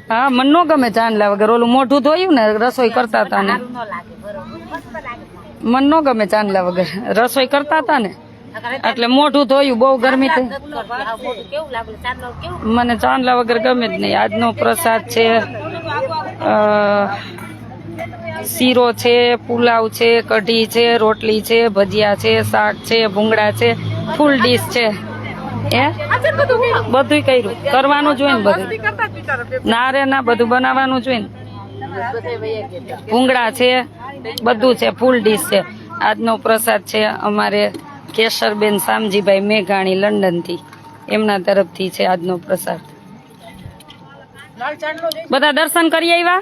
હા મન નો ગમે ચાંદલા વગર ઓલું મોઢું ધોયું ને રસોઈ કરતા હતા ને મન નો ગમે ચાંદલા વગર રસોઈ કરતા હતા ને એટલે મોઢું ધોયું બહુ ગરમી થઈ મને ચાંદલા વગર ગમે જ નહીં આજનો પ્રસાદ છે શીરો છે પુલાવ છે કઢી છે રોટલી છે ભજીયા છે શાક છે ભૂંગળા છે ફૂલ ડીશ છે બધું કર્યું કરવાનું જોઈએ ને બધું ના રે ના બધું બનાવવાનું જોઈએ ને ભૂંગળા છે બધું છે ફૂલ ડીશ છે આજનો પ્રસાદ છે અમારે કેશરબેન શામજીભાઈ મેઘાણી લંડન થી એમના તરફથી છે આજનો પ્રસાદ બધા દર્શન કરી આવ્યા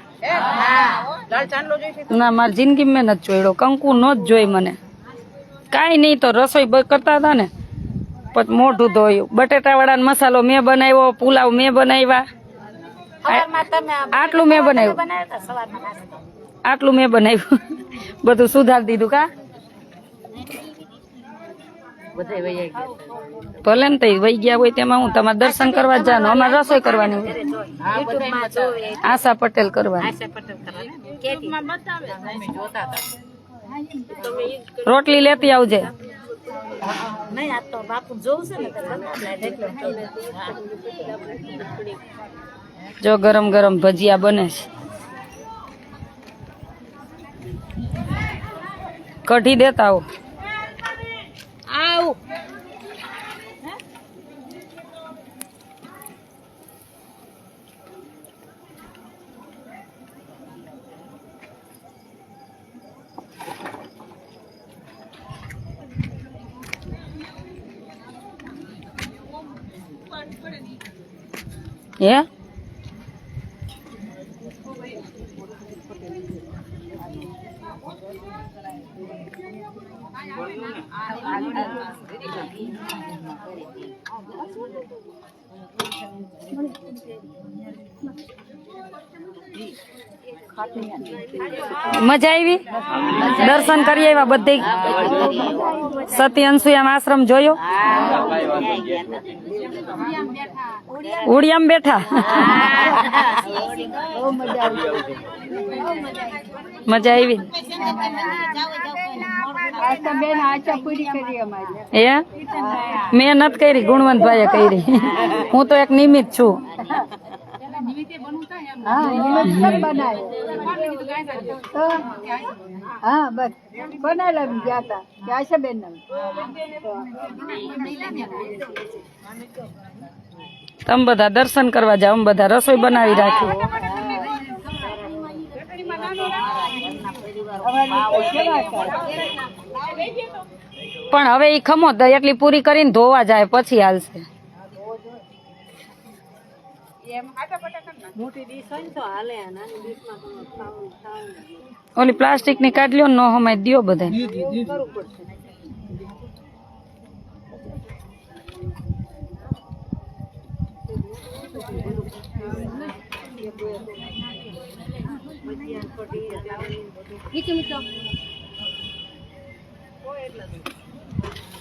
ના મારી જિંદગી મેં નથી જોયો કંકુ નો જ જોઈ મને કાંઈ નહીં તો રસોઈ કરતા હતા ને પછી મોઢું ધોયું બટેટા વાળા મસાલો મેં બનાવ્યો પુલાવ મેં બનાવ્યા આટલું મેં બનાવ્યું આટલું મેં બનાવ્યું બધું સુધારી દીધું કા ભલે ને તઈ વહી ગયા હોય તેમાં હું તમારે દર્શન કરવા જાનો અમારે રસોઈ કરવાની હોય આશા પટેલ કરવાની રોટલી લેતી આવજે જો ગરમ ગરમ ભજીયા બને છે કઢી દેતા આવો હે મજા આવી દર્શન કરી આવ્યા બધી સતી અનસુયા આશ્રમ જોયો ઉડિયામ બેઠા મજા આવી મેં નથી કરી ગુણવંતભાઈએ કરી હું તો એક નિમિત્ત છું તમે બધા દર્શન કરવા જાઓ અમે બધા રસોઈ બનાવી રાખી પણ હવે ઈ ખમો એટલી પૂરી કરીને ધોવા જાય પછી હાલશે ઓલી પ્લાસ્ટિક ની કાઢ લ્યો નો હમાય દિયો બધા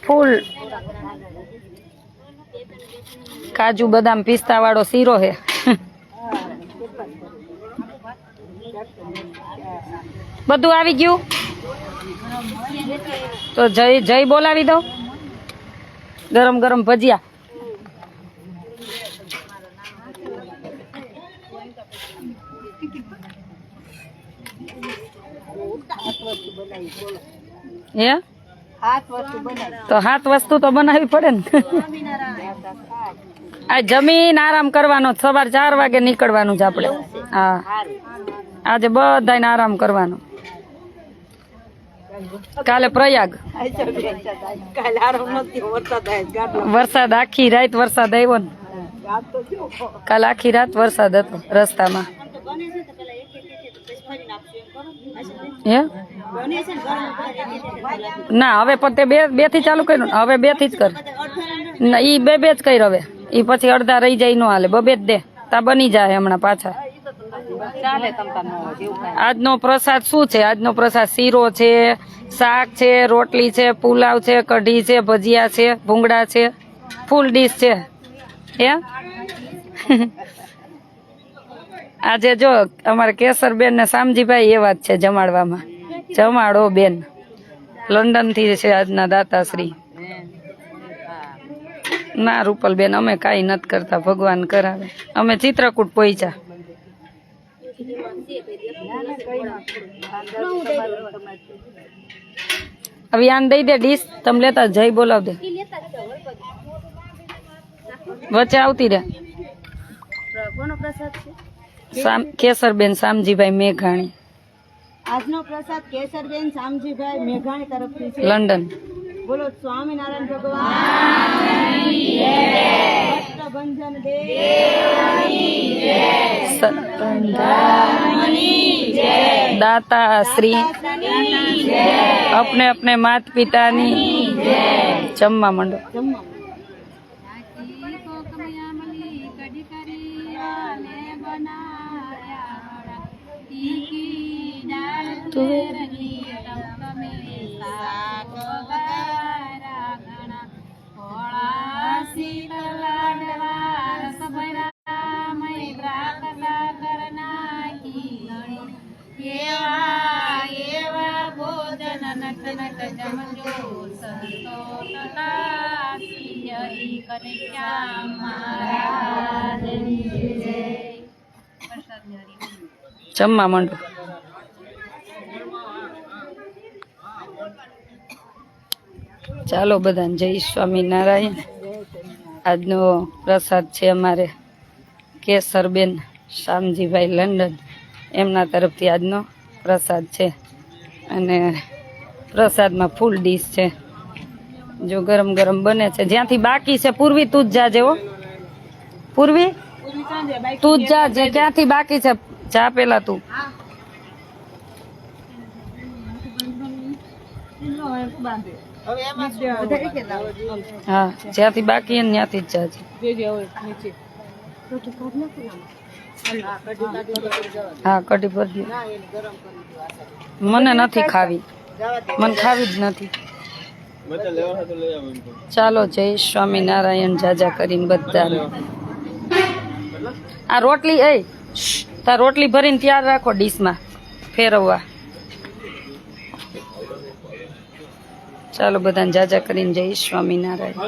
ફૂલ કાજુ બદામ પિસ્તા વાળો શીરો હે બધું આવી ગયું તો જય જય બોલાવી દો ગરમ ગરમ ભજીયા હે તો 7 વસ્તુ તો બનાવવી પડે ને આ જમીન આરામ કરવાનો સવાર 4 વાગે નીકળવાનું છે આપણે હા આજે બધાને આરામ કરવાનો કાલે પ્રયાગ વરસાદ આખી રાત વરસાદ આવ્યો ને કાલે આખી રાત વરસાદ હતો રસ્તામાં હે ના હવે પણ તે બે થી ચાલુ કર્યું હવે 2 થી જ કર ઈ બે જ કર હવે ઈ પછી અડધા રહી જાય નો હાલે 2 જ દે તા બની જાય હમણાં પાછા આજનો પ્રસાદ શું છે આજનો પ્રસાદ શીરો છે શાક છે રોટલી છે પુલાવ છે કઢી છે ભજીયા છે ભૂંગળા છે ફૂલ ડીશ છે એમ આજે જો અમારે કેસરબેન ને શામજીભાઈ એવા જ છે જમાડવામાં. જમાડો બેન લંડન થી છે આજના દાતાશ્રી. ના રૂપલબેન અમે કાંઈ નથી કરતા, ભગવાન કરાવે. અમે ચિત્રકૂટ પહોંચ્યા. હવે આને દઈ દે ડીશ, તમે લેતા જય બોલાવ દે, વચ્ચે આવતી રે. કેસરબેન શામજીભાઈ મેઘાણી. આજનો પ્રસાદ કેસરબેન શામજીભાઈ મેઘાણી તરફથી છે, લંડન. બોલો સ્વામિનારાયણ ભગવાન ભંજન દાતા શ્રી अपने अपने माता पिता ની જમવા માંડો. જમવા માંડો. ચાલો બધાને જય સ્વામિનારાયણ. આજનો પ્રસાદ છે અમારે કેસરબેન શામજીભાઈ લંડન, એમના તરફથી આજનો પ્રસાદ છે. અને પ્રસાદમાં ફૂલ ડીશ છે, જો ગરમ ગરમ બને છે. જ્યાંથી બાકી છે પૂર્વી તું જ જાજે. હો પૂર્વી તું જ જાજે, ક્યાંથી બાકી છે જા પેલા તું. હા જ્યાંથી બાકી ને ત્યાંથી જ જાજે. હા કઢી ભરી મને નથી ખાવી, મને ખાવી જ નથી. ચાલો જય સ્વામિનારાયણ જાજા કરીને બધા. આ રોટલી તાર રોટલી ભરીને તૈયાર રાખો ડીશમાં ફેરવવા. ચાલો બધાને જાજા કરીને જય સ્વામિનારાયણ.